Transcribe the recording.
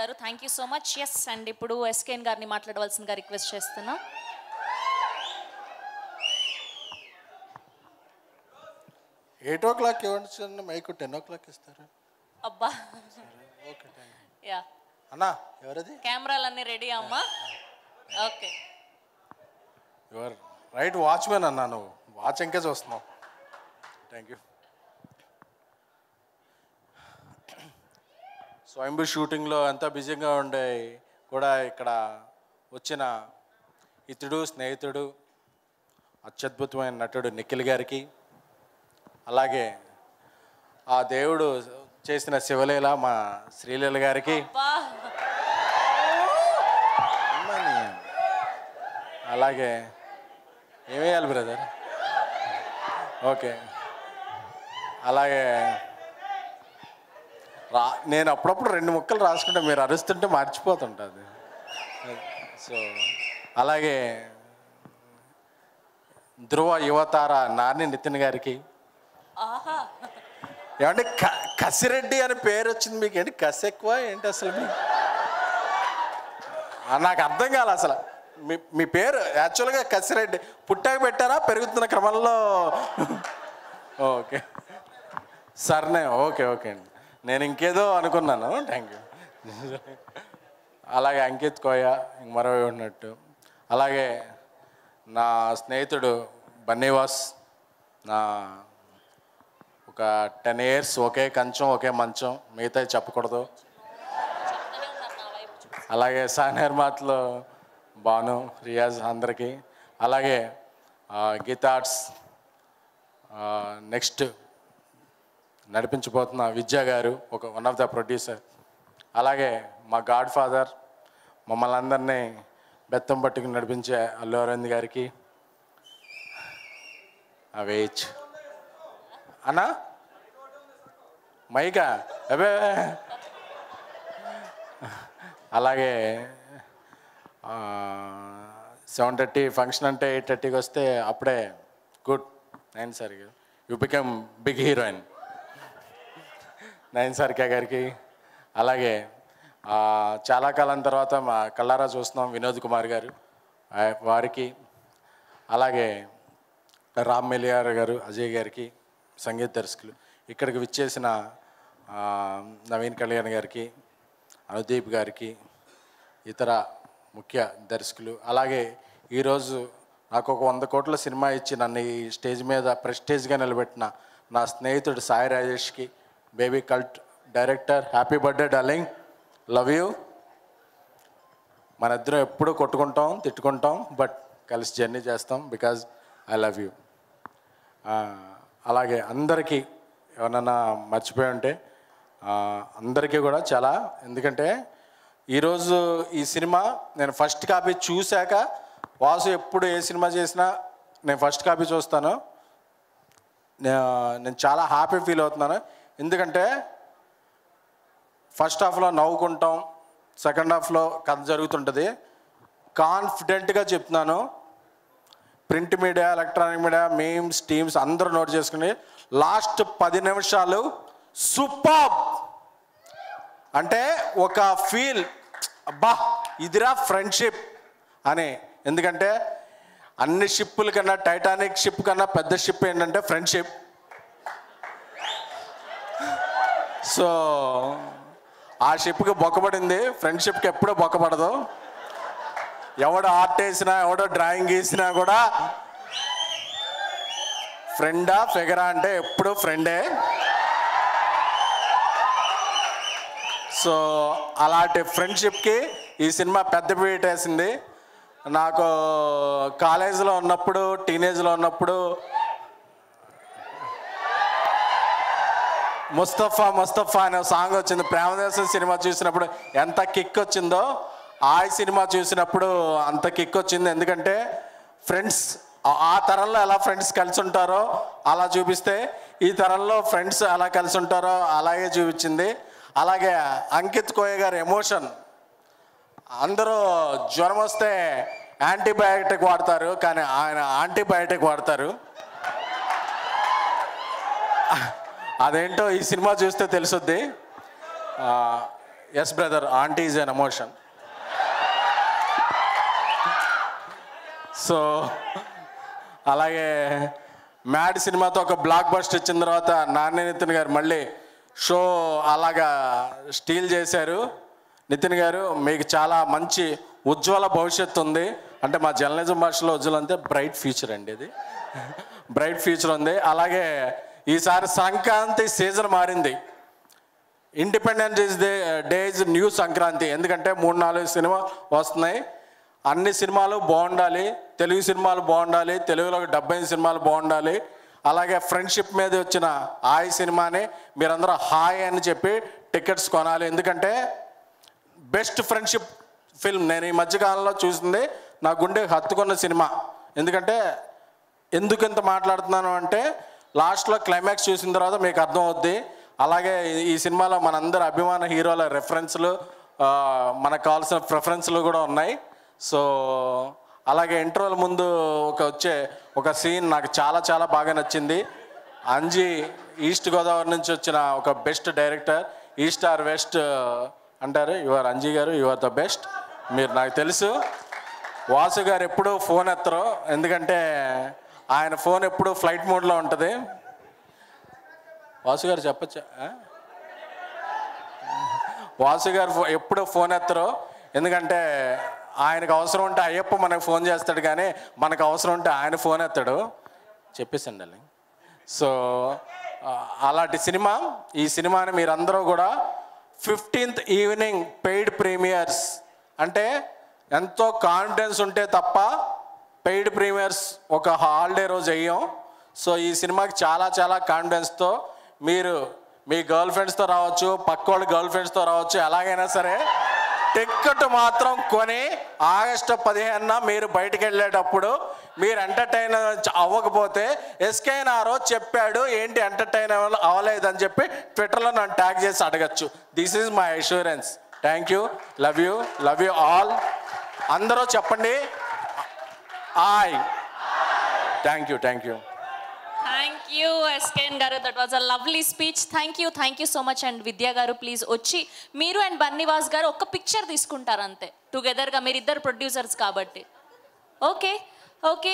గారు, thank you so much. Yes, and ఇప్పుడు ఎస్కేఎన్ గారిని మాట్లాడవలసిందిగా రిక్వెస్ట్ చేస్తున్నా. 8 o'clock ఇవ్వండి, మైకు 10 o'clock ఇస్తారు. అబ్బా, ఓకే, యా అన్నా ఎవరది? కెమెరాలన్నీ రెడీ అమ్మా. ఓకే, యువర్ రైట్ వాచ్మెన్ అన్నా, నువ్వు వాచ్ ఇంకే చూస్తున్నావు. Thank you. స్వయంభూ షూటింగ్లో ఎంతో బిజీగా ఉండే కూడా ఇక్కడ వచ్చిన ఇతడు స్నేహితుడు అత్యద్భుతమైన నటుడు నిఖిల్ గారికి, అలాగే ఆ దేవుడు చేసిన శివలీల మా శ్రీలీల గారికి, అలాగే ఏమేయాలి బ్రదర్, ఓకే, అలాగే నేను అప్పుడప్పుడు 2 ముక్కలు రాసుకుంటే మీరు అరుస్తుంటే మర్చిపోతుంటుంది. సో అలాగే ధ్రువ యువతార నాని నితిన్ గారికి, ఏమంటే కసిరెడ్డి అని పేరు వచ్చింది మీకు, ఏంటి కసి ఎక్కువ ఏంటి అసలు మీకు? నాకు అర్థం కాలే అసలు. మీ పేరు యాక్చువల్గా కసిరెడ్డి, పుట్టాక పెట్టారా పెరుగుతున్న క్రమంలో? ఓకే, సర్నే, ఓకే ఓకే అండి, నేను ఇంకేదో అనుకున్నాను. Thank you. అలాగే అంకిత్ కోయ మరో ఉన్నట్టు, అలాగే నా స్నేహితుడు బన్నీవాస్, నా ఒక 10 years ఒకే కంచం ఒకే మంచం, మిగతా చెప్పకూడదు. అలాగే సానేర్మాత్లో బాను, రియాజ్ అందరికీ, అలాగే గీతార్ట్స్ నెక్స్ట్ నడిపించబోతున్న విద్యా గారు, ఒక వన్ ఆఫ్ ద ప్రొడ్యూసర్, అలాగే మా గాడ్ ఫాదర్ మమ్మల్ని అందరినీ బెత్తం పట్టుకుని నడిపించే అల్లు అరవింద్ గారికి, అవేచ్ అన్నా మైకా అవే, అలాగే 7:30 ఫంక్షన్ అంటే 8:30కి వస్తే అప్పుడే గుడ్. 9 సార్కి యూ బికమ్ బిగ్ హీరోయిన్ 9 సార్కే గారికి, అలాగే చాలా కాలం తర్వాత మా కళ్ళారా చూస్తున్నాం వినోద్ కుమార్ గారు వారికి, అలాగే రామ్ మెలియార్ గారు, అజయ్ గారికి సంగీత దర్శకులు, ఇక్కడికి విచ్చేసిన నవీన్ కళ్యాణ్ గారికి, అనుదీప్ గారికి, ఇతర ముఖ్య దర్శకులు, అలాగే ఈరోజు నాకు ఒక 100 కోట్ల సినిమా ఇచ్చి నన్ను ఈ స్టేజ్ మీద ప్రెస్టేజ్గా నిలబెట్టిన నా స్నేహితుడు సాయి రాజేష్కి, baby cult director, happy birthday darling, love you. మన ఇద్దరం ఎప్పుడూ కొట్టుకుంటాం తిట్టుకుంటాం, బట్ కలిసి జర్నీ చేస్తాం బికాజ్ ఐ లవ్ యూ. అలాగే అందరికీ ఎవరన్నా మర్చిపోయి ఉంటే అందరికీ కూడా చాలా, ఎందుకంటే ఈరోజు ఈ సినిమా నేను ఫస్ట్ కాపీ చూశాక, వాసు ఎప్పుడు ఏ సినిమా చేసినా నేను ఫస్ట్ కాపీ చూస్తాను, నేను చాలా హ్యాపీ ఫీల్ అవుతున్నాను. ఎందుకంటే ఫస్ట్ హాఫ్లో నవ్వుకుంటాం, సెకండ్ హాఫ్లో కథ జరుగుతుంటుంది. కాన్ఫిడెంట్గా చెప్తున్నాను, print media, electronic media, memes, teams అందరూ నోట్ చేసుకుని లాస్ట్ 10 నిమిషాలు సూపర్ అంటే ఒక ఫీల్, అబ్బా ఇదిరా ఫ్రెండ్షిప్ అని. ఎందుకంటే అన్ని షిప్పుల కన్నా, టైటానిక్ షిప్ కన్నా పెద్ద షిప్ ఏంటంటే ఫ్రెండ్షిప్. సో ఆ షిప్కి బొక్కబడింది, ఫ్రెండ్షిప్కి ఎప్పుడూ బొక్కబడదు. ఎవడు ఆర్ట్ వేసినా, ఎవడో డ్రాయింగ్ గీసినా కూడా ఫ్రెండా ఫిగరా అంటే ఎప్పుడు ఫ్రెండే. సో అలాంటి ఫ్రెండ్షిప్కి ఈ సినిమా పెద్ద పీట వేసింది. నాకు కాలేజీలో ఉన్నప్పుడు, టీనేజ్లో ఉన్నప్పుడు ముస్తఫా అనే సాంగ్ వచ్చింది. ప్రేమదేశం సినిమా చూసినప్పుడు ఎంత కిక్ వచ్చిందో, ఆ సినిమా చూసినప్పుడు అంత కిక్ వచ్చింది. ఎందుకంటే ఫ్రెండ్స్ ఆ తరంలో ఎలా ఫ్రెండ్స్ కలిసి ఉంటారో అలా చూపిస్తే, ఈ తరంలో ఫ్రెండ్స్ ఎలా కలిసి ఉంటారో అలాగే చూపించింది. అలాగే అంకిత్ కోయ గారి ఎమోషన్, అందరూ జ్వరం వస్తే యాంటీబయాటిక్ వాడతారు, కానీ ఆయన యాంటీబయాటిక్ వాడతారు. అదేంటో ఈ సినిమా చూస్తే తెలుసుద్ది. Yes brother, aunty is an emotion. So అలాగే మ్యాడ్ సినిమాతో ఒక బ్లాక్ బస్టర్ ఇచ్చిన తర్వాత నాని నితిన్ గారు మళ్ళీ షో అలాగా స్టీల్ చేశారు. నితిన్ గారు మీకు చాలా మంచి ఉజ్వల భవిష్యత్తు ఉంది. అంటే మా జర్నలిజం భాషలో ఉజ్వలం అంటే బ్రైట్ ఫ్యూచర్ అండి, ఇది బ్రైట్ ఫ్యూచర్ ఉంది. అలాగే ఈసారి సంక్రాంతి సీజన్ మారింది. Independence day is new Sankranti. ఎందుకంటే 3-4 సినిమా వస్తున్నాయి. అన్ని సినిమాలు బాగుండాలి, తెలుగు సినిమాలు బాగుండాలి, తెలుగులో డబ్బైన సినిమాలు బాగుండాలి. అలాగే ఫ్రెండ్షిప్ మీద వచ్చిన హాయ్ సినిమాని మీరందరూ హాయ్ అని చెప్పి టికెట్స్ కొనాలి. ఎందుకంటే బెస్ట్ ఫ్రెండ్షిప్ ఫిల్మ్ నేను ఈ మధ్యకాలంలో చూసింది, నా గుండె హత్తుకున్న సినిమా. ఎందుకంటే ఎందుకు ఇంత మాట్లాడుతున్నాను అంటే లాస్ట్లో క్లైమాక్స్ చూసిన తర్వాత మీకు అర్థం అవుద్ది. అలాగే ఈ సినిమాలో మనందరి అభిమాన హీరోల రెఫరెన్స్లు, మనకు కావాల్సిన ప్రిఫరెన్స్లు కూడా ఉన్నాయి. సో అలాగే ఇంటర్వెల్ ముందు వచ్చే ఒక సీన్ నాకు చాలా చాలా బాగా నచ్చింది. అంజీ ఈస్ట్ గోదావరి నుంచి వచ్చిన ఒక best director, east or west అంటారు. యువర్ అంజీ గారు, యువర్ ద బెస్ట్. మీరు నాకు తెలుసు. వాసు గారు ఎప్పుడూ ఫోన్ ఎత్తరు, ఎందుకంటే ఆయన ఫోన్ ఎప్పుడు ఫ్లైట్ మోడ్లో ఉంటుంది. వాసు గారు చెప్పచ్చా? వాసు గారు ఎప్పుడు ఫోన్ ఎత్తరు, ఎందుకంటే ఆయనకు అవసరం ఉంటే అయ్యప్ప మనకు ఫోన్ చేస్తాడు, కానీ మనకు అవసరం ఉంటే ఆయన ఫోన్ ఎత్తాడు. చెప్పేసండి అలా. సో అలాంటి సినిమా. ఈ సినిమాని మీరందరూ కూడా 15th ఈవినింగ్ పెయిడ్ ప్రీమియర్స్, అంటే ఎంతో కాన్ఫిడెన్స్ ఉంటే తప్ప పెయిడ్ ప్రీమియర్స్ ఒక హాలిడే రోజు అయ్యాం. సో ఈ సినిమాకి చాలా చాలా కాన్ఫిడెన్స్తో మీరు మీ గర్ల్ ఫ్రెండ్స్తో రావచ్చు, పక్క వాళ్ళ గర్ల్ ఫ్రెండ్స్తో రావచ్చు, ఎలాగైనా సరే టికెట్ మాత్రం కొని ఆగస్టు 15న మీరు బయటకు వెళ్ళేటప్పుడు మీరు ఎంటర్టైన్ అవ్వకపోతే ఎస్కేన్ ఆ రోజు చెప్పాడు ఏంటి ఎంటర్టైన్ అవ్వలేదని చెప్పి ట్విట్టర్లో నన్ను ట్యాగ్ చేసి అడగచ్చు. This is my assurance. Thank you, love you, love you all. అందరూ చెప్పండి hi. Thank you, thank you. Thank you SKN గారు, that was a lovely speech. Thank you so much. And Vidya గారు ప్లీజ్ వచ్చి మీరు అండ్ బన్నీవాస్ గారు ఒక పిక్చర్ తీసుకుంటారు అంతే టుగెదర్గా, మీరిద్దరు ప్రొడ్యూసర్స్ కాబట్టి. Okay okay.